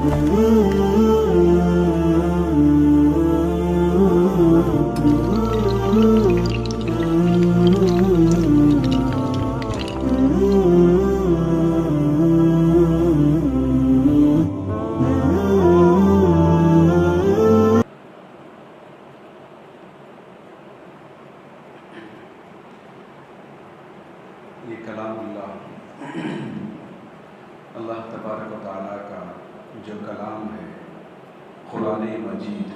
یہ کلام اللہ تبارک و تعالیٰ کا جو کلام ہے، قرآن مجید،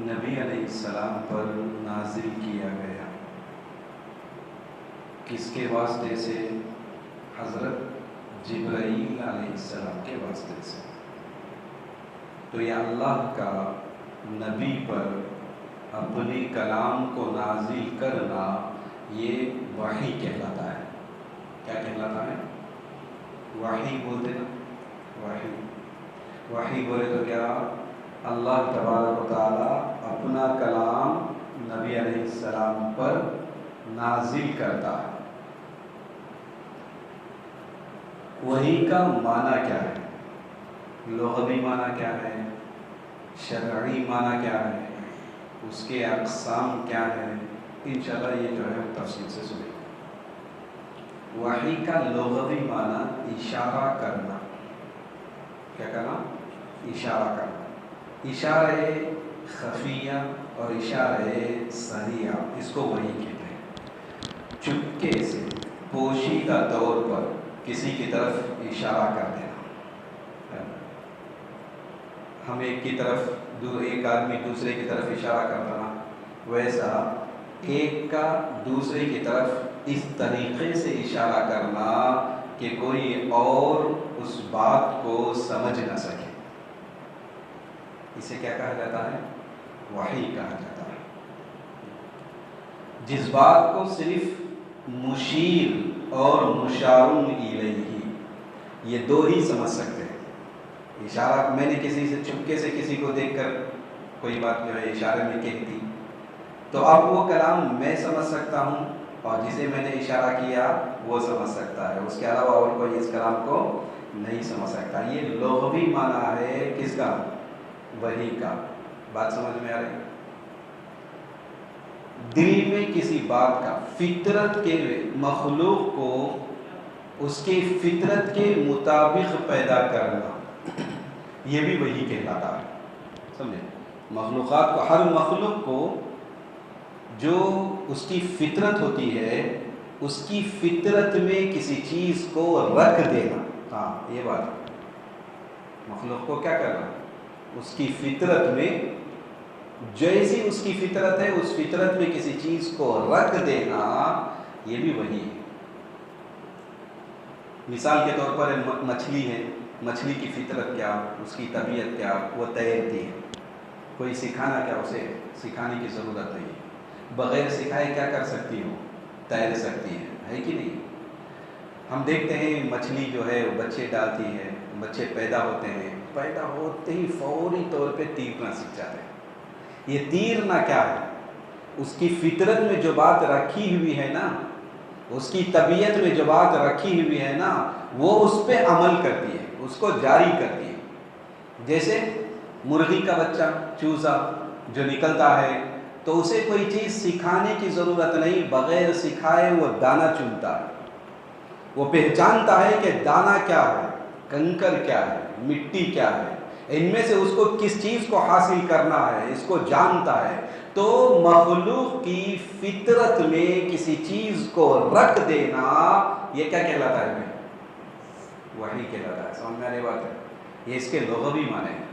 نبی علیہ السلام پر نازل کیا گیا۔ کس کے واسطے سے؟ حضرت جبرائیل علیہ السلام کے واسطے سے۔ تو یہ اللہ کا نبی پر اپنے کلام کو نازل کرنا، یہ وحی کہلاتا ہے۔ کیا کہلاتا ہے؟ وحی بولتے نا، وحی بولے تو کیا؟ اللہ تبارک و تعالیٰ اپنا کلام نبی علیہ السلام پر نازل کرتا ہے۔ وحی کا معنی کیا ہے؟ لغوی معنی کیا ہے؟ شرعی معنی کیا ہے؟ اس کے اقسام کیا ہے؟ انشاءاللہ یہ جو ہے ہم تفصیل سے سنیں۔ وحی کا لغوی معنی اشارہ کرنا۔ کیا کرنا؟ اشارہ کرنا۔ اشارہ خفیہ اور اشارہ صریح، اس کو وحی کہتے ہیں۔ چپکے سے، پوشیدہ طور پر کسی کی طرف اشارہ کر دینا۔ ہم ایک کی طرف، ایک آدمی دوسرے کی طرف اشارہ کرتا نا، ویسا ایک کا دوسرے کی طرف اس طریقے سے اشارہ کرنا کہ کوئی اور اس بات کو سمجھ نہ سکے، اسے کیا کہا جاتا ہے؟ وحی کہا جاتا ہے۔ جس بات کو صرف مشیر اور مشار الیہ، یہ دو ہی سمجھ سکتے ہیں۔ اشارہ میں نے کسی سے چپکے سے کسی کو دیکھ کر کوئی بات جو ہے اشارے میں کہہ دی، تو اب وہ کلام میں سمجھ سکتا ہوں، اور جسے میں نے اشارہ کیا وہ سمجھ سکتا ہے، اس کے علاوہ اور کوئی اس کلام کو نہیں سمجھ سکتا۔ یہ لغوی معنی ہے کس کا؟ وحی کا۔ بات سمجھ میں آ رہی؟ دل میں کسی بات کا، فطرت کے مخلوق کو اس کی فطرت کے مطابق پیدا کرنا، یہ بھی وحی کہلاتا ہے۔ سمجھے؟ مخلوقات کو، ہر مخلوق کو جو اس کی فطرت ہوتی ہے، اس کی فطرت میں کسی چیز کو رکھ دینا۔ ہاں یہ بات، مخلوق کو کیا کرنا؟ اس کی فطرت میں، جیسی اس کی فطرت ہے اس فطرت میں کسی چیز کو رکھ دینا، یہ بھی وحی ہے۔ مثال کے طور پر مچھلی ہے، مچھلی کی فطرت کیا، اس کی طبیعت کیا؟ وہ تیرتی ہے۔ کوئی سکھانا کیا؟ اسے سکھانے کی ضرورت نہیں، بغیر سکھائے کیا کر سکتی ہو؟ تیر سکتی ہے کہ نہیں؟ ہم دیکھتے ہیں مچھلی جو ہے وہ بچے ڈالتی ہے، بچے پیدا ہوتے ہیں، پیدا ہوتے ہی فوری طور پہ تیرنا سیکھ جاتے ہیں۔ یہ تیرنا کیا ہے؟ اس کی فطرت میں جو بات رکھی ہوئی ہے نا، اس کی طبیعت میں جو بات رکھی ہوئی ہے نا، وہ اس پہ عمل کرتی ہے، اس کو جاری کرتی ہے۔ جیسے مرغی کا بچہ، چوزا جو نکلتا ہے، تو اسے کوئی چیز سکھانے کی ضرورت نہیں، بغیر سکھائے وہ دانہ چنتا ہے، وہ پہچانتا ہے کہ دانہ کیا ہے، کنکر کیا ہے، مٹی کیا ہے، ان میں سے اس کو کس چیز کو حاصل کرنا ہے، اس کو جانتا ہے۔ تو مخلوق کی فطرت میں کسی چیز کو رکھ دینا، یہ کیا کہلاتا ہے؟ وحی کہلاتا ہے۔ سمجھ میں آ رہی بات ہے؟ یہ اس کے لغوی معنی ہے۔